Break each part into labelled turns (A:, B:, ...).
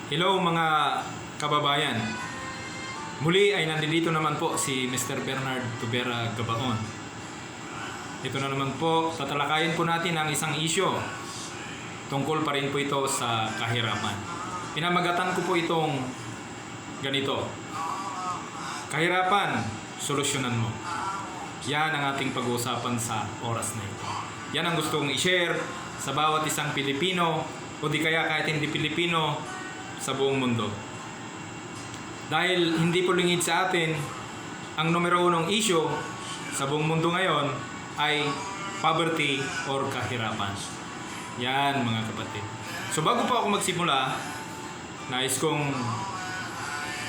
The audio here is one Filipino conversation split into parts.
A: Hello mga kababayan. Muli ay nandito naman po si Mr. Bernard Tubera Gabaon. Ito na naman po, tatalakayin po natin ang isang isyo. Tungkol pa rin po ito sa kahirapan. Pinamagatan ko po itong ganito. Kahirapan, solusyonan mo. Yan ang ating pag-uusapan sa oras na ito. Yan ang gusto kong i-share sa bawat isang Pilipino o di kaya kahit hindi Pilipino sa buong mundo. Dahil hindi po lingid sa atin, ang numero unong issue sa buong mundo ngayon ay poverty or kahirapan. Yan mga kapatid. So bago po ako magsimula, nais kong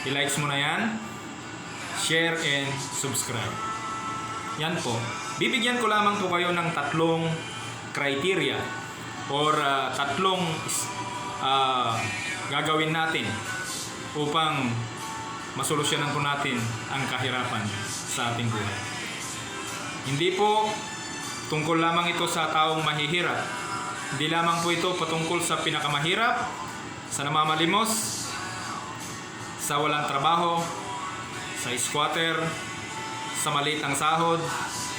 A: i-likes mo na yan, share and subscribe. Yan po. Bibigyan ko lamang po kayo ng tatlong criteria or tatlong gagawin natin upang masolusyonan po natin ang kahirapan sa ating buhay. Hindi po tungkol lamang ito sa taong mahihirap. Hindi lamang po ito patungkol sa pinakamahirap, sa namamalimos, sa walang trabaho, sa squatter, sa maliit ang sahod,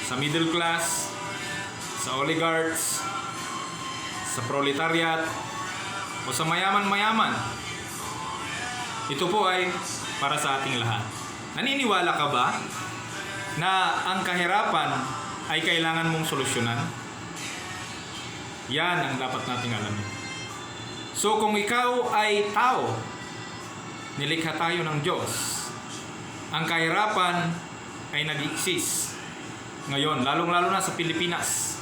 A: sa middle class, sa oligarchs, sa proletariat, o sa mayaman-mayaman. Ito po ay para sa ating lahat. Naniniwala ka ba na ang kahirapan ay kailangan mong solusyonan? Yan ang dapat nating alamin. So kung ikaw ay tao, nilikha tayo ng Diyos, ang kahirapan ay nag-exist ngayon, lalong-lalo na sa Pilipinas,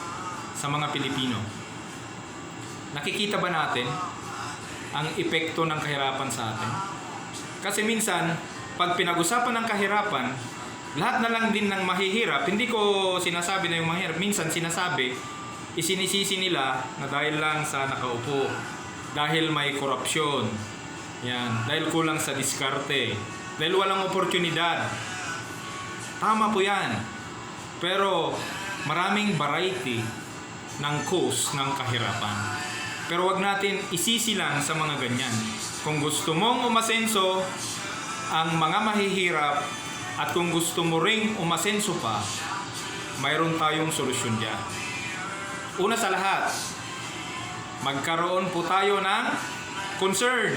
A: sa mga Pilipino. Nakikita ba natin ang epekto ng kahirapan sa atin? Kasi minsan, pag pinag-usapan ng kahirapan, lahat na lang din ng mahihirap. Hindi ko sinasabi na yung mahirap. Minsan sinasabi, isinisisi nila na dahil lang sa nakaupo, dahil may korupsyon, yan, dahil kulang sa diskarte, dahil walang oportunidad. Tama po yan. Pero maraming variety ng cause ng kahirapan. Pero wag natin isisi lang sa mga ganyan. Kung gusto mong umasenso ang mga mahihirap at kung gusto mo ring umasenso pa, mayroon tayong solusyon dyan. Una sa lahat, magkaroon po tayo ng concern.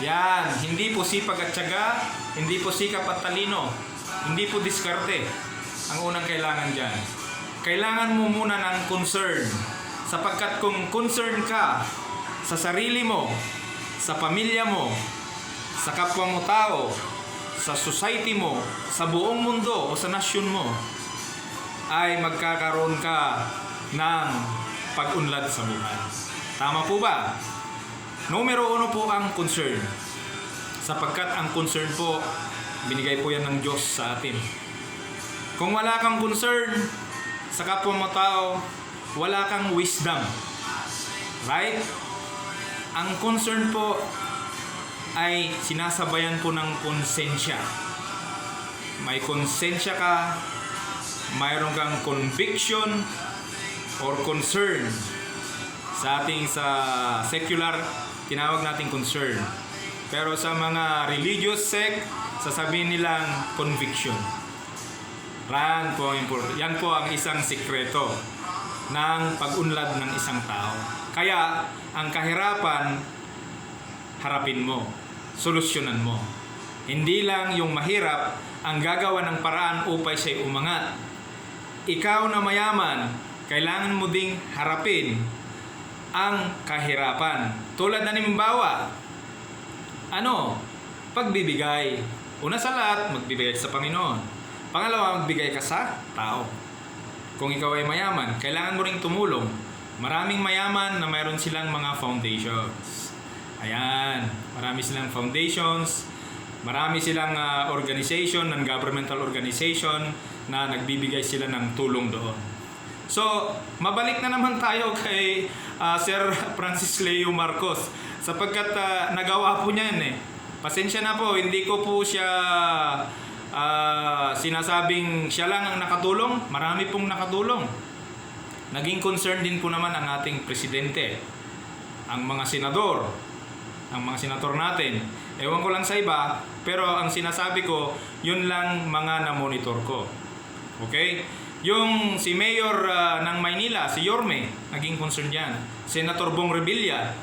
A: Yan, hindi po sipag at tiyaga, hindi po sikap at talino, hindi po diskarte ang unang kailangan dyan. Kailangan mo muna ng concern. Sapagkat kung concern ka sa sarili mo, sa pamilya mo, sa kapwa mo tao, sa society mo, sa buong mundo o sa nasyon mo, ay magkakaroon ka ng pag-unlad sa buhay. Tama po ba? Numero uno po ang concern. Sapagkat ang concern po, binigay po yan ng Diyos sa atin. Kung wala kang concern sa kapwa mo tao, wala kang wisdom. Right? Ang concern po ay sinasabayan po ng konsensya. May konsensya ka, mayroon kang conviction or concern. Sa ating sa secular, tinawag natin concern. Pero sa mga religious sect, sasabihin nilang conviction. Yan po ang isang sikreto ng pag-unlad ng isang tao. Kaya, ang kahirapan, harapin mo, solusyonan mo. Hindi lang yung mahirap ang gagawa ng paraan upay siya'y umangat. Ikaw na mayaman, kailangan mo ding harapin ang kahirapan. Tulad na nimbawa, pagbibigay. Una sa lahat, magbibigay sa Panginoon. Pangalawa, magbigay ka sa tao. Kung ikaw ay mayaman, kailangan mo ring tumulong. Maraming mayaman na mayroon silang mga foundations. Ayan, marami silang foundations, marami silang organization, non-governmental organization na nagbibigay sila ng tulong doon. So, mabalik na naman tayo kay Sir Francis Leo Marcos sapagkat nagawa po niya yan eh. Pasensya na po, hindi ko po siya sinasabing siya lang ang nakatulong. Marami pong nakatulong. Naging concern din po naman ang ating presidente, ang mga senador, ang mga senator natin. Ewan ko lang sa iba, pero ang sinasabi ko, yun lang mga na-monitor ko. Okay? Yung si Mayor ng Maynila, si Yorme, naging concern yan. Senator Bong Revilla,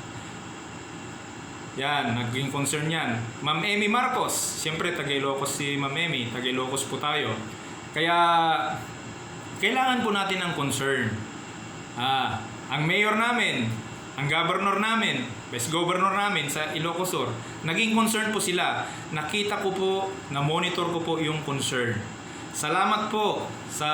A: yan, naging concern yan. Ma'am Amy Marcos, siyempre taga-Ilocos si Ma'am Amy, taga-Ilocos po tayo. Kaya, kailangan po natin ng concern. Ang mayor namin, ang governor namin, best governor namin sa Ilocos Sur, naging concern po sila. Nakita ko po, na-monitor ko po yung concern. Salamat po sa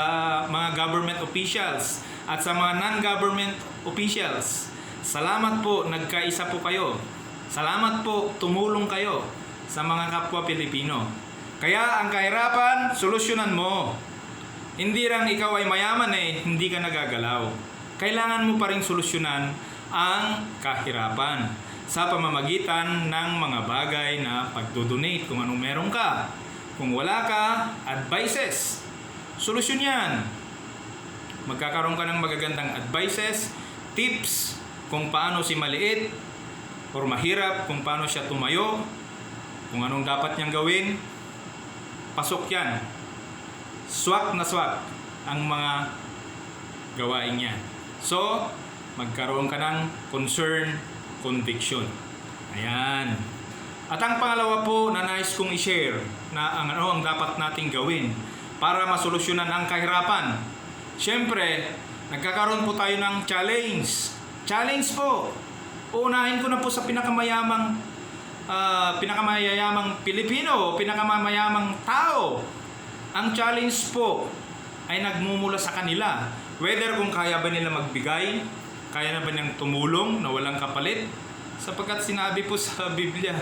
A: mga government officials at sa mga non-government officials. Salamat po, nagkaisa po kayo. Salamat po, tumulong kayo sa mga kapwa Pilipino. Kaya ang kahirapan, solusyonan mo. Hindi lang ikaw ay mayaman hindi ka nagagalaw. Kailangan mo pa rin solusyonan ang kahirapan sa pamamagitan ng mga bagay na pagdodonate kung anong meron ka. Kung wala ka, advices. Solusyon yan. Magkakaroon ka ng magagandang advices, tips kung paano si maliit or mahirap, kung paano siya tumayo, kung anong dapat niyang gawin. Pasok yan. Swak na swak ang mga gawain niya. So, magkaroon ka ng concern, conviction. Ayan. At ang pangalawa po na nais kong i-share na ang dapat nating gawin para masolusyonan ang kahirapan. Siyempre, nagkakaroon po tayo ng challenge. Challenge po. Uunahin ko na po sa pinakamayamang Pilipino, pinakamayamang tao. Ang challenge po ay nagmumula sa kanila. Whether kung kaya ba nila magbigay, kaya na ba niyang tumulong na walang kapalit? Sapagkat sinabi po sa Biblia,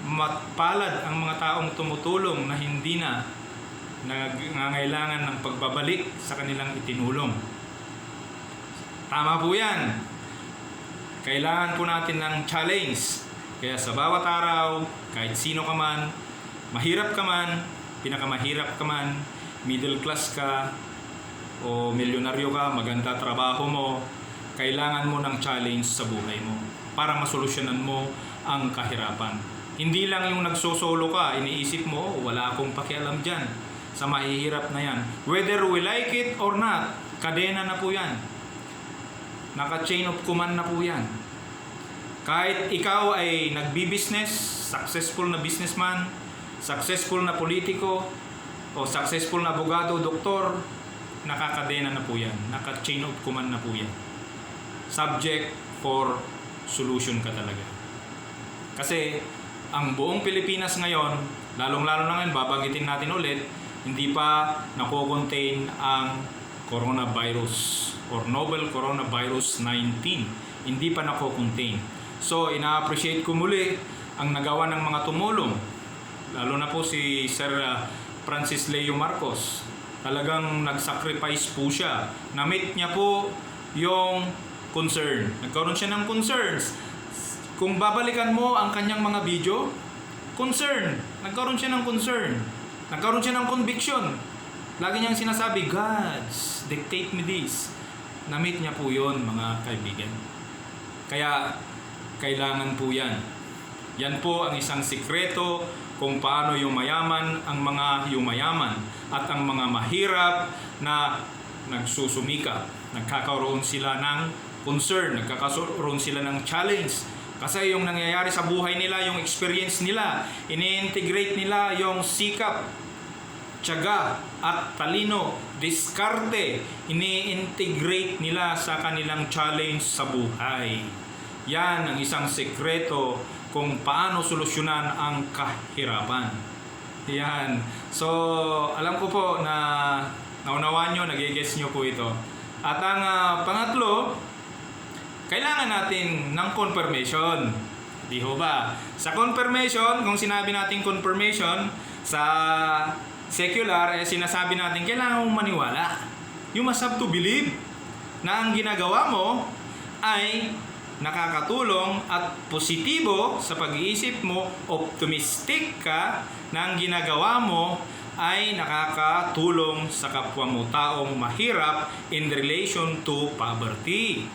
A: mapalad ang mga taong tumutulong na hindi na nangangailangan ng pagbabalik sa kanilang itinulong. Tama po yan. Kailangan po natin ng challenge. Kaya sa bawat araw, kahit sino ka man, mahirap ka man, pinakamahirap ka man, middle class ka, o milyonaryo ka, maganda trabaho mo, kailangan mo ng challenge sa buhay mo para masolusyonan mo ang kahirapan. Hindi lang yung nagsosolo ka, iniisip mo, wala akong pakialam dyan sa mahihirap na yan. Whether we like it or not, kadena na po yan. Naka-chain of command na po yan. Kahit ikaw ay nagbi-business, successful na businessman, successful na politiko, o successful na abogado, doktor, nakakadena na po yan. Naka-chain of command na po yan. Subject for solution ka talaga. Kasi ang buong Pilipinas ngayon, lalong-lalo na ngayon, babanggitin natin ulit, hindi pa nako-contain ang coronavirus or novel coronavirus 19. Hindi pa nako-contain. So, ina-appreciate ko muli ang nagawa ng mga tumulong. Lalo na po si Sir Francis Leo Marcos. Talagang nag-sacrifice po siya. Na-meet niya po yung concern. Nagkaroon siya ng concerns. Kung babalikan mo ang kanyang mga video, concern. Nagkaroon siya ng concern. Nagkaroon siya ng conviction. Lagi niyang sinasabi, Gods, dictate me this. Na-meet niya po yun, mga kaibigan. Kaya, kailangan po yan. Yan po ang isang sikreto kung paano yumayaman ang mga yumayaman at ang mga mahirap na nagsusumika. Nagkakaroon sila ng concern, nagkakaroon sila ng challenge. Kasi yung nangyayari sa buhay nila, yung experience nila, ini-integrate nila yung sikap, tiyaga at talino, diskarte, ini-integrate nila sa kanilang challenge sa buhay. Yan ang isang sekreto kung paano solusyonan ang kahirapan. Yan. So, alam ko po na naunawaan nyo, nag-guess nyo po ito. At ang pangatlo, kailangan natin ng confirmation. Di ho ba? Sa confirmation, kung sinabi natin confirmation, sa secular, sinasabi natin, kailangan mong maniwala. You must have to believe na ang ginagawa mo ay nakakatulong at positibo sa pag-iisip mo, optimistic ka na ang ginagawa mo ay nakakatulong sa kapwa mo taong mahirap in relation to poverty.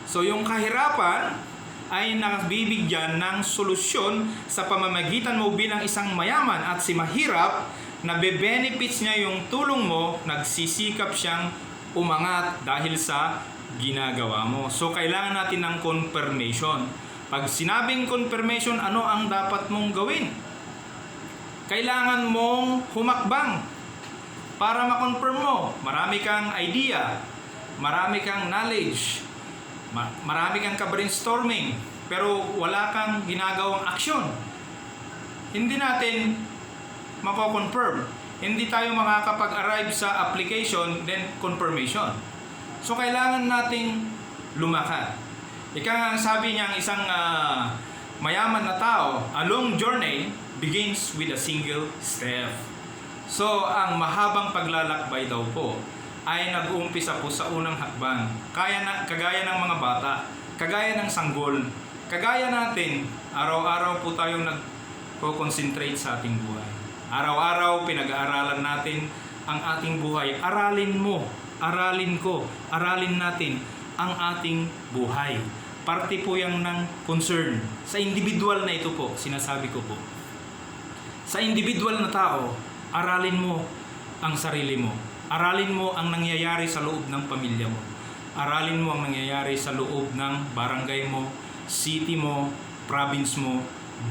A: So yung kahirapan ay nabibigyan ng solusyon sa pamamagitan mo bilang isang mayaman, at si mahirap, nabe-benefits niya yung tulong mo, nagsisikap siyang umangat dahil sa ginagawa mo. So kailangan natin ng confirmation. Pag sinabing confirmation, ano ang dapat mong gawin? Kailangan mong humakbang para ma-confirm mo. Marami kang idea, marami kang knowledge, marami kang ka-brainstorming, pero wala kang ginagawang aksyon. Hindi natin mako-confirm. Hindi tayo makakapag-arrive sa application, then confirmation. So, kailangan nating lumakad. Ika nga sabi niya, isang mayaman na tao, a long journey begins with a single step. So, ang mahabang paglalakbay daw po ay nag-uumpisa po sa unang hakbang. Kagaya ng mga bata, kagaya ng sanggol, kagaya natin, araw-araw po tayong nag-concentrate sa ating buhay. Araw-araw pinag-aaralan natin ang ating buhay. Aralin mo, aralin ko, aralin natin ang ating buhay. Parte po yan ng concern. Sa individual na ito po, sinasabi ko po. Sa individual na tao, aralin mo ang sarili mo. Aralin mo ang nangyayari sa loob ng pamilya mo. Aralin mo ang nangyayari sa loob ng barangay mo, city mo, province mo,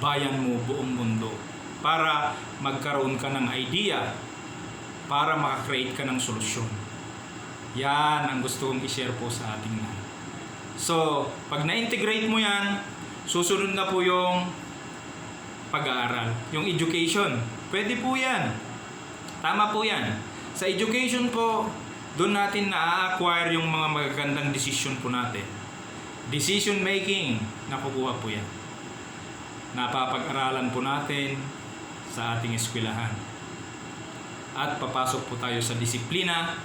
A: bayan mo, buong mundo. Para magkaroon ka ng idea, para makakreate ka ng solusyon. Yan ang gusto kong i-share po sa ating lahat. So, pag na-integrate mo yan, susunod na po yung pag-aaral, yung education. Pwede po yan. Tama po yan. Sa education po, doon natin na-acquire yung mga magagandang decision po natin. Decision making, nakukuha po yan. Napapag-aralan po natin sa ating eskwelahan. At papasok po tayo sa disiplina.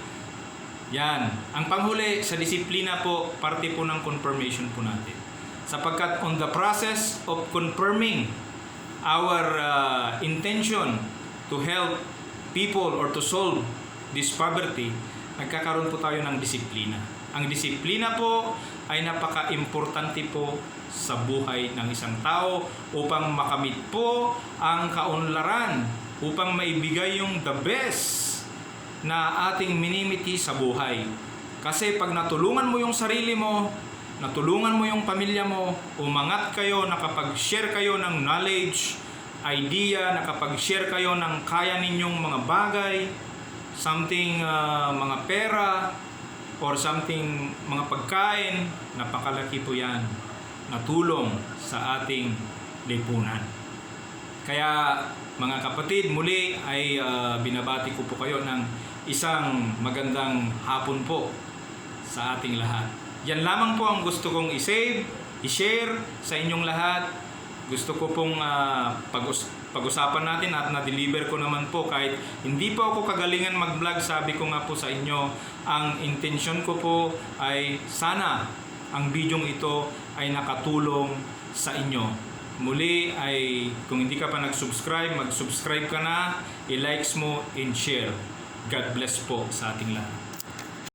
A: Yan. Ang panghuli sa disiplina po, parte po ng confirmation po natin. Sapagkat on the process of confirming our intention to help people or to solve this poverty, nagkakaroon po tayo ng disiplina. Ang disiplina po ay napaka-importante po sa buhay ng isang tao upang makamit po ang kaunlaran, upang maibigay yung the best na ating minimiti sa buhay. Kasi pag natulungan mo yung sarili mo, natulungan mo yung pamilya mo, umangat kayo, nakapag-share kayo ng knowledge, idea, nakapag-share kayo ng kaya ninyong mga bagay, something, mga pera, or something, mga pagkain, napakalaki po yan na tulong sa ating lipunan. Kaya mga kapatid, muli ay binabati ko po kayo ng isang magandang hapon po sa ating lahat. Yan lamang po ang gusto kong i-share sa inyong lahat. Gusto ko pong pag-usapan natin at na-deliver ko naman po kahit hindi po ako kagalingan mag-vlog. Sabi ko nga po sa inyo, ang intention ko po ay sana ang bidyong ito ay nakatulong sa inyo. Muli ay kung hindi ka pa nag-subscribe, mag-subscribe ka na, i-likes mo and share. God bless po sa ating lahat.